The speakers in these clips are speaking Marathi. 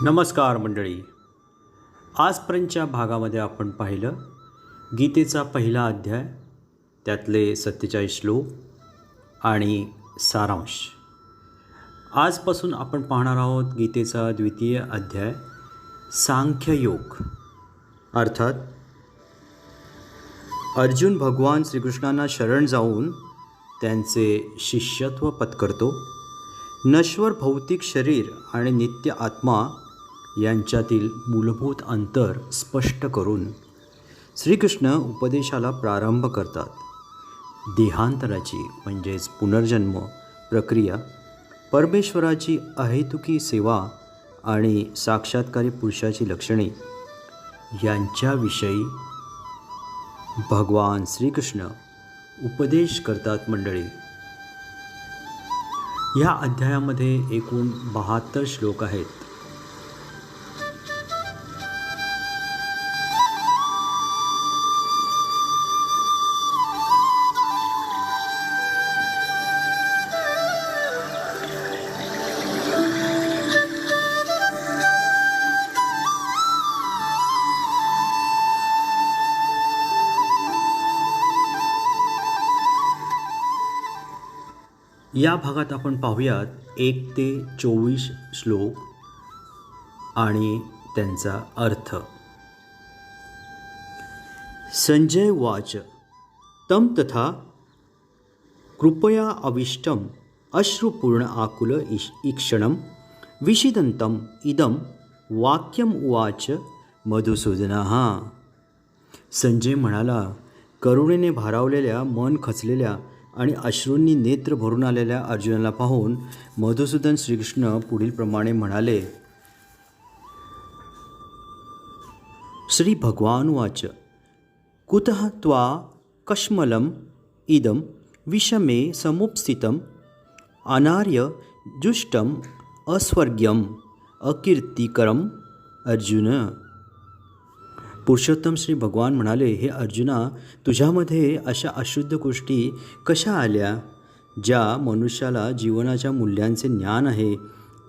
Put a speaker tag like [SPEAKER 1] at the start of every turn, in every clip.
[SPEAKER 1] नमस्कार मंडळी. आजपर्यंतच्या भागामध्ये आपण पाहिलं गीतेचा पहिला अध्याय, त्यातले 47 श्लोक आणि सारांश. आजपासून आपण पाहणार आहोत गीतेचा द्वितीय अध्याय, सांख्ययोग. अर्थात अर्जुन भगवान श्रीकृष्णांना शरण जाऊन त्यांचे शिष्यत्व पत्करतो. नश्वर भौतिक शरीर आणि नित्य आत्मा यांच्यातील मूलभूत अंतर स्पष्ट करून श्रीकृष्ण उपदेशाला प्रारंभ करतात. देहांतराची म्हणजेच पुनर्जन्म प्रक्रिया, परमेश्वराची अहेतुकी सेवा आणि साक्षात्कारी पुरुषाची लक्षणे यांच्याविषयी भगवान श्रीकृष्ण उपदेश करतात. मंडळी, या अध्यायामध्ये एकूण 72 श्लोक आहेत. या भागात आपण पाहूयात 1 ते 24 श्लोक आणि त्यांचा अर्थ. संजय उवाच तं तथा कृपया अविष्टम अश्रुपूर्ण आकुल ईक्षणं विषिदन्तं इदं वाक्यम उवाच मधुसूदनः. संजय म्हणाला, करुणेने भारावलेल्या, मन खचलेल्या आणि अश्रूंनी नेत्र भरून आलेल्या अर्जुनाला पाहून मधुसूदन श्रीकृष्ण पुढील प्रमाणे म्हणाले. श्री भगवानुवाच कुतः त्वा कश्मलम इदं विषमे समुपस्थितम अनार्य जुष्टम अस्वर्ग्यम अकीर्तिकरम अर्जुन. पुरुषोत्तम श्री भगवान म्हणाले, हे अर्जुना, तुझ्यामध्ये अशा अशुद्ध गोष्टी कशा आल्या? ज्या मनुष्याला जीवनाच्या मूल्यांचे ज्ञान आहे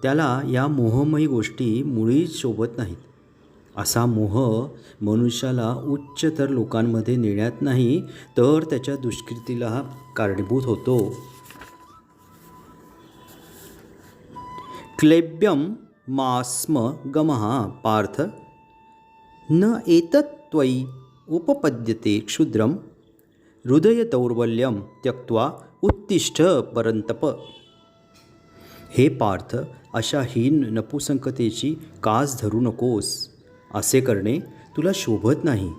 [SPEAKER 1] त्याला या मोहमयी गोष्टी मुळीच शोभत नाहीत. असा मोह मनुष्याला उच्चतर लोकांमध्ये नेण्यात नाही तर त्याच्या दुष्कृतीला कारणीभूत होतो. क्लैब्यम मास्म गमः पार्थ न एतत् त्वयि उपपद्यते क्षुद्रम हृदय दौर्बल्यम त्यक्त्वा उत्तिष्ठ परंतप. हे पार्थ, अशा हीन नपुसंकतेची कास धरू नकोस. असे करणे तुला शोभत नाही.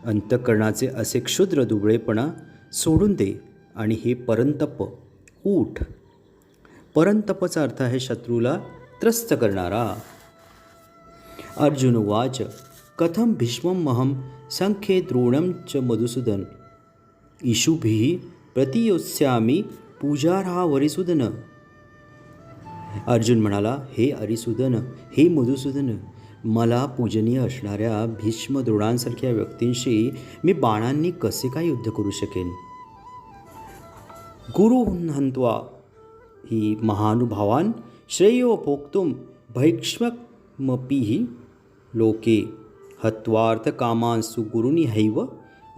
[SPEAKER 1] अंतःकरणाचे असे क्षुद्र दुबळेपणा सोडून दे आणि हे परंतप उठ. परंतपचा अर्थ आहे शत्रूला त्रस्त करणारा. अर्जुन उवाच कथम भीष्ममहं संख्ये द्रोणं च मधुसूदन इषुभिः प्रतियोत्स्यामि पूजार्हा वरिसूदन. अर्जुन म्हणाला, हे अरिसूदन, हे मधुसूदन, मला पूजनीय असणाऱ्या भीष्म द्रोणांसारख्या व्यक्तींशी मी बाणांनी कसे काय युद्ध करू शकेन? गुरुं हन्त्वा हि महानुभावान् श्रेयो भोक्तुं भैक्ष्ममपि लोके हत्वार्थ कामांसु गुरुनी हैव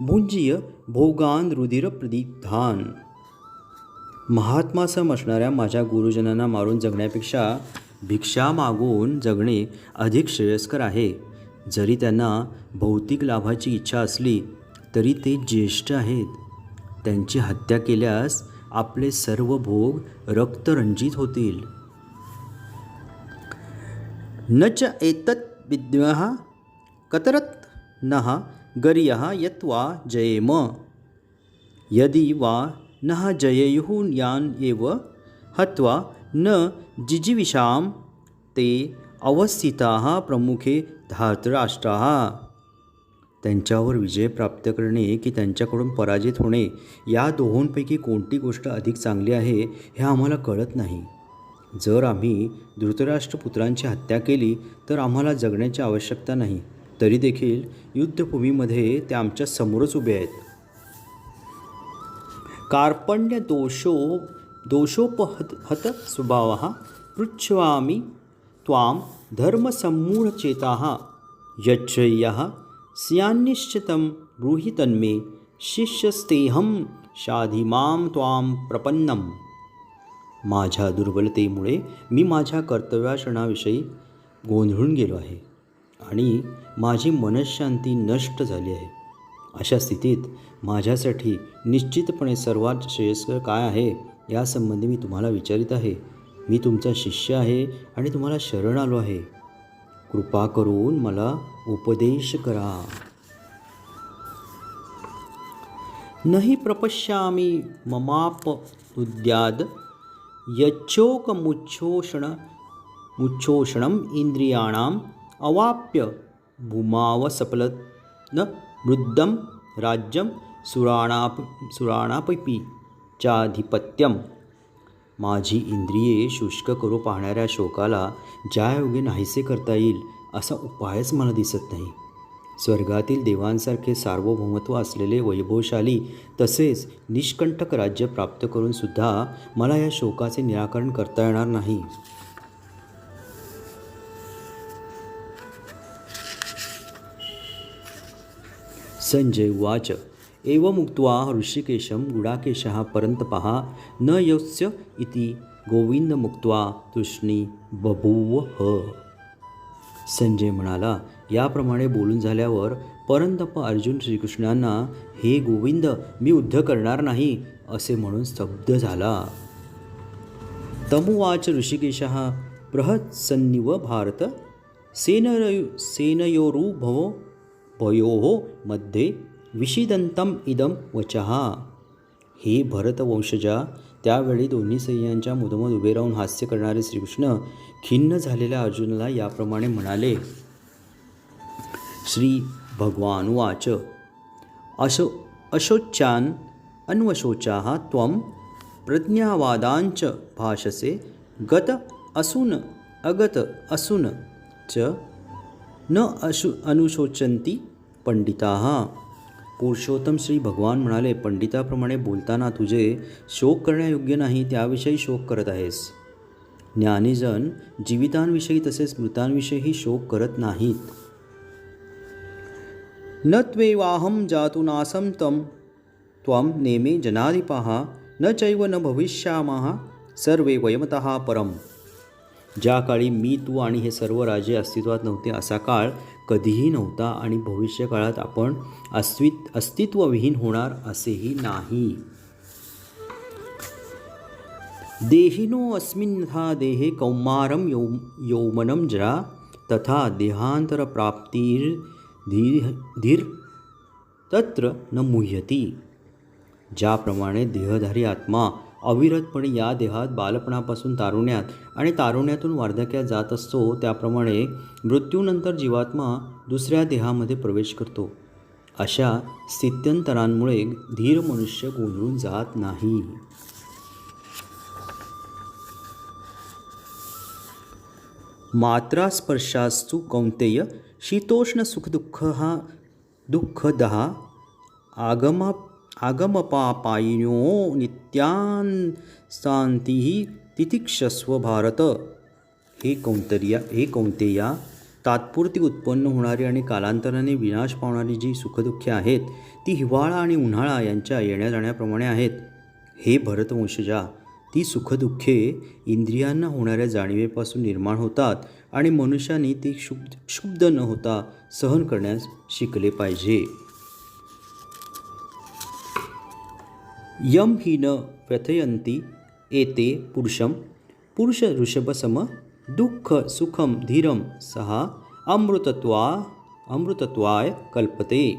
[SPEAKER 1] भुंजीय भोगान रुधिर प्रदिग्धान. महात्मासम असणाऱ्या माझ्या गुरुजनांना मारून जगण्यापेक्षा भिक्षा मागून जगणे अधिक श्रेयस्कर आहे. जरी त्यांना भौतिक लाभाची इच्छा असली तरी ते ज्येष्ठ आहेत. त्यांची हत्या केल्यास आपले सर्व भोग रक्तरंजित होतील. न च एतत् विद्मः कतरत् नः गर्यः यत्वा जयेम यदि वा नः जयेयुः यान एव हत्वा न जिजीविषाम ते अवस्थिताः प्रमुखे धार्तराष्ट्राः. त्यांच्यावर विजय प्राप्त करणे की त्यांच्याकडून पराजित होणे, या दोहोंपैकी कोणती गोष्ट अधिक चांगली आहे हे आम्हाला कळत नाही. जर आम्ही धृतराष्ट्रपुत्रांची हत्या केली तर आम्हाला जगण्याची आवश्यकता नाही. तरी देखील युद्धभूमीमध्ये ते आमच्या समोरच उभे आहेत. कार्पण्य दोषोपहत स्वभावः पृच्छ्वामि त्वां धर्मसम्मूढचेताः यच्छ्रेयः स्यान्निश्चितं ब्रूहि तन्मे शिष्यस्तेऽहं शाधि मां त्वां प्रपन्नम. माझ्या दुर्बलतेमुळे मी माझ्या कर्तव्याचरणाविषयी गोंधळून गेलो आहे आणि माझी मनःशांती नष्ट झाली आहे. अशा स्थितीत माझ्यासाठी निश्चितपणे सर्वात श्रेयस्कर काय आहे यासंबंधी मी तुम्हाला विचारित आहे. मी तुमचा शिष्य आहे आणि तुम्हाला शरण आलो आहे. कृपा करून मला उपदेश करा. नहि प्रपश्यामि ममाप उद्याद मुच्छोषणम् इंद्रियाणाम अवाप्य भूमावसफलं मृद्धं राज्यं सुराणापैपी चाधिपत्यम. माझी इंद्रिये शुष्क करू पाहणाऱ्या शोकाला ज्यायोगे नाहीसे करता येईल असा उपायच मला दिसत नाही. स्वर्गातील देवांसारखे सार्वभौमत्व असलेले वैभवशाली तसेच निष्कंटक राज्य प्राप्त करून सुद्धा मला या शोकाचे निराकरण करता येणार नाही. संजय उवाच. एवमुक्त्वा ऋषिकेशं गुडाकेशः परन्तपः न यस्य इति गोविंदमुक्त्वा तृष्णी बभूवः. संजय म्हणाला, याप्रमाणे बोलून झाल्यावर परंतप अर्जुन श्रीकृष्णांना हे गोविंद मी युद्ध करणार नाही असे म्हणून स्तब्ध झाला. तमुवाच ऋषिकेशः बृहत्सन्निव भारत सेनयोरुभयोः मध्ये विषिदन्तम् इदं वचः. हे भरतवंशजा, त्यावेळी दोन्ही सैन्यांच्या मुदमद उभे राहून हास्य करणारे श्रीकृष्ण खिन्न झालेल्या अर्जुनाला याप्रमाणे म्हणाले. श्री भगवानुवाच. अशोच्यान अन्वशोचाः त्वं प्रज्ञावादांच भाषसे गत असून अगत असून च न अनुशोचन्ति पंडिताः. पुरुषोत्तम श्री भगवान म्हणाले, पंडिताप्रमाणे बोलताना तुझे शोक करण्यायोग्य नाही त्याविषयी शोक करत आहेस. ज्ञानीजन जीवितांविषयी तसेच मृतांविषयीही शोक करत नाहीत. न त्वेवाहं जातुनासं त्वं नेमे जनाधिपाः न चैव न भविष्यामः सर्वे वयमतः परम. ज्या काळी मी, तू आणि हे सर्व राजे अस्तित्वात नव्हते असा काळ कधीही नव्हता आणि भविष्यकाळात आपण अस्तित्वविहीन होणार असेही नाही. देहिनो अस्मिन् यथा देहे कौमारं यौवनं जरा तथा देहांतर प्राप्तिर्धीर तत्र न मुह्यति. ज्याप्रमाणे देहधारी आत्मा अविरतपणे या देहात बालपणापासून तारुण्यात आणि तारुण्यातून वार्धक्यात जात असतो, त्याप्रमाणे मृत्यूनंतर जीवात्मा दुसऱ्या देहामध्ये प्रवेश करतो. अशा स्थित्यंतरांमुळे धीर मनुष्य गोंधळून जात नाही. मात्रा स्पर्शास्तु कौंतेय शीतोष्ण सुखदुःखः दुःखदः आगमपापायिनो नित्यांस्तान्तिः तितिक्षस्व भारत. हे कौंतेया, तात्पुरती उत्पन्न होणारी आणि कालांतराने विनाश पावणारी जी सुखदुःखे आहेत ती हिवाळा आणि उन्हाळा यांच्या येण्या जाण्याप्रमाणे आहेत. हे भरतवंशजा, ती सुखदुःखे इंद्रियांना होणाऱ्या जाणीवेपासून निर्माण होतात आणि मनुष्याने ती क्षुब्ध न होता सहन करण्यास शिकले पाहिजे. यम हि न व्यथयन्ति एते पुरुषं पुरुष ऋषभसम दुःख सुखम धीरम सहा अमृतत्वाय कल्पते.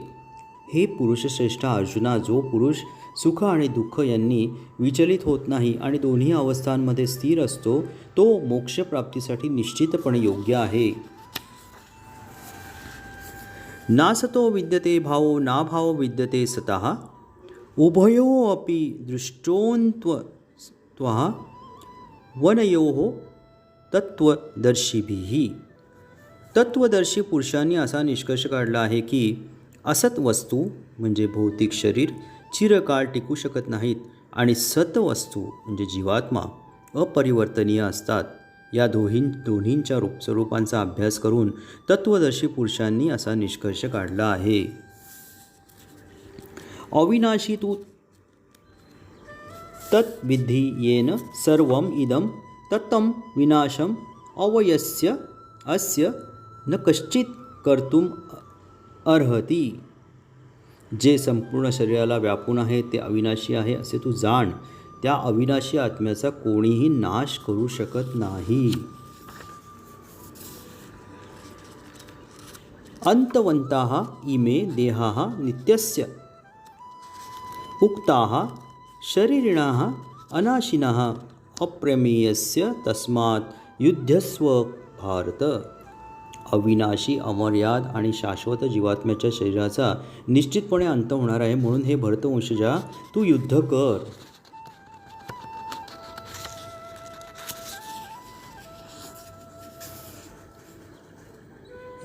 [SPEAKER 1] हे पुरुषश्रेष्ठ अर्जुना, जो पुरुष सुख आणि दुःख यांनी विचलित होत नाही आणि दोन्ही अवस्थांमध्ये स्थिर असतो तो मोक्षप्राप्तीसाठी निश्चितपणे योग्य आहे. नासतो विद्यते भावो नाभावो विद्यते सतः उभयोऽपि दृष्टोऽन्त्वः वनयोः तत्त्वदर्शिभिः. तत्त्वदर्शी पुरुषांनी असा निष्कर्ष काढला आहे की असत वस्तू म्हणजे भौतिक शरीर चिरकाळ टिकू शकत नाहीत आणि सत वस्तू म्हणजे जीवात्मा अपरिवर्तनीय असतात. या दोन्हींच्या स्वरूपांचा अभ्यास करून तत्वदर्शी पुरुषांनी असा निष्कर्ष काढला आहे. अविनाशी तू तत् विद्धि येन सर्वम इदम तत्तम विनाशम अवयस्य अस्य न कश्चित कर्तुम अर्हति. जे संपूर्ण शरीराला व्यापून आहे ते अविनाशी आहे असे तू जाण. त्या अविनाशी आत्म्याचा कोणीही नाश करू शकत नाही. अंतवंताः इमे देहाः नित्यस्य उक्ताः शरीरिणाः अनाशिनः अप्रमेयस्य तस्मात् युध्यस्व भारत. अविनाशी, अमर्याद आणि शाश्वत जीवात्म्याच्या शरीराचा निश्चितपणे अंत होणार आहे, म्हणून हे भरतवंशजा तू युद्ध कर.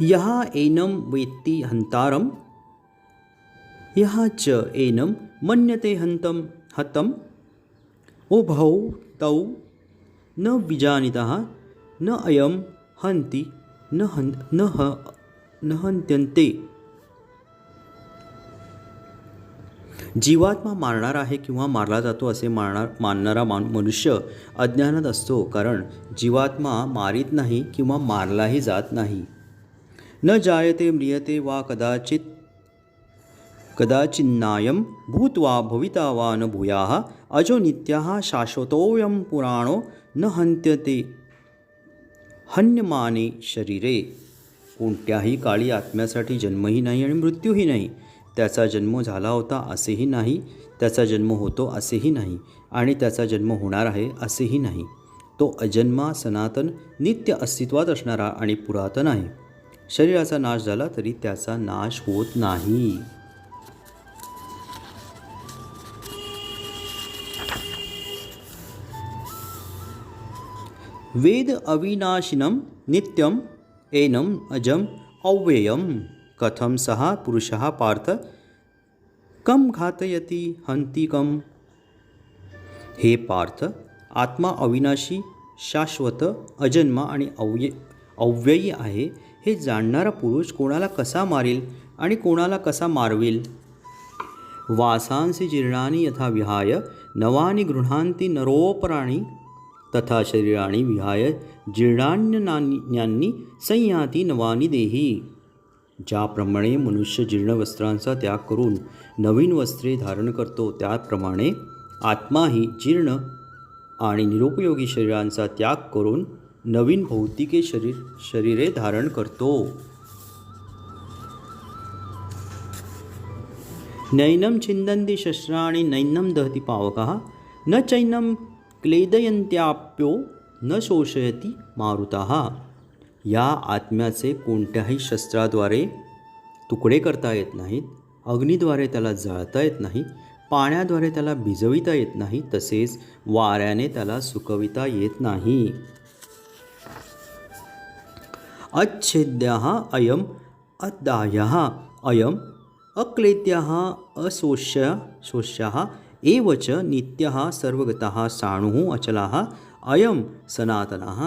[SPEAKER 1] यः एनं वेत्ति हन्तारं यः च एनं मन्यते हतम् उभौ तौ न विजानीतः न अयं हन्ति न हन्त्यन्ते. जीवात्मा मारणार आहे किंवा मारला जातो असे मानणारा मनुष्य अज्ञानात असतो, कारण जीवात्मा मारित नाही किंवा मारलाही जात नाही. न जायते म्रियते वा कदाचिन्नायं भूत्वा भविता वा न भूयाः अजो नित्यः शाश्वतोऽयं पुराणो न हन्त्यते हन्यमाने शरीरे. कोणत्याही काळी आत्म्यासाठी जन्मही नाही आणि मृत्यूही नाही. त्याचा जन्म झाला होता असेही नाही, त्याचा जन्म होतो असेही नाही आणि त्याचा जन्म होणार आहे असेही नाही. तो अजन्मा, सनातन, नित्य अस्तित्वात असणारा आणि पुरातन आहे. शरीराचा नाश झाला तरी त्याचा नाश होत नाही. वेद अविनाशिनं नित्यं एनं अजम अव्ययं कथं सः पुरुषः पार्थ कम घातयति हन्ति कम. हे पार्थ, आत्मा अविनाशी, शाश्वत, अजन्मा आणि अव्ययी आहे हे जाणणारा पुरुष कोणाला कसा मारेल आणि कोणाला कसा मारवेल. वासांसी जीर्णानि यथा विहाय नवानि गृह्णान्ति नरोपराणि तथा शरीराणि विहाय जीर्णान्यानि संयाती नवानि देही. ज्याप्रमाणे मनुष्य जीर्ण वस्त्रांचा त्याग करून नवीन वस्त्रे धारण करतो, त्याप्रमाणे आत्माही जीर्ण आणि निरुपयोगी शरीरांचा त्याग करून नवीन भौतिके शरीरे धारण करतो. नैनं छिन्दन्ति शस्त्राणि नैनं दहति पावकः न चैनं क्लेदयन्त्याप्यो न शोषयति मारुतः. या आत्म्याचे कोणत्याही शस्त्राद्वारे तुकडे करता येत नाहीत, अग्नीद्वारे त्याला जाळता येत नाही, पाण्याद्वारे त्याला भिजविता येत नाही, तसेच वाऱ्याने त्याला सुकविता येत नाही. अच्छेद्यः अयम् अदाह्यः अयम् अक्लेद्यः अशोष्यः एव च नित्यः सर्वगतः साणुः अचलः अयं सनातनः.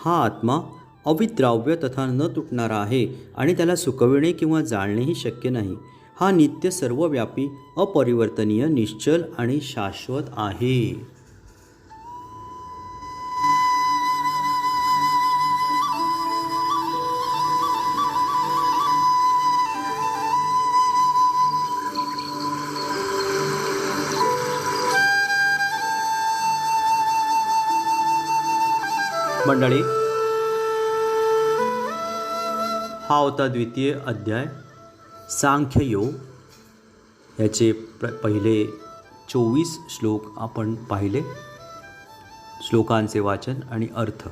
[SPEAKER 1] हा आत्मा अविद्राव्य तथा न तुटणारा आहे आणि त्याला सुकविणे किंवा जाळणेही शक्य नाही. हा नित्य, सर्वव्यापी, अपरिवर्तनीय, निश्चल आणि शाश्वत आहे. मंडळी, हा होता द्वितीय अध्याय सांख्ययोग. याचे पहिले 24 श्लोक आपण पाहिले. श्लोकांचे वाचन आणि अर्थ.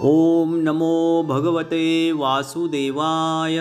[SPEAKER 1] ओम नमो भगवते वासुदेवाय.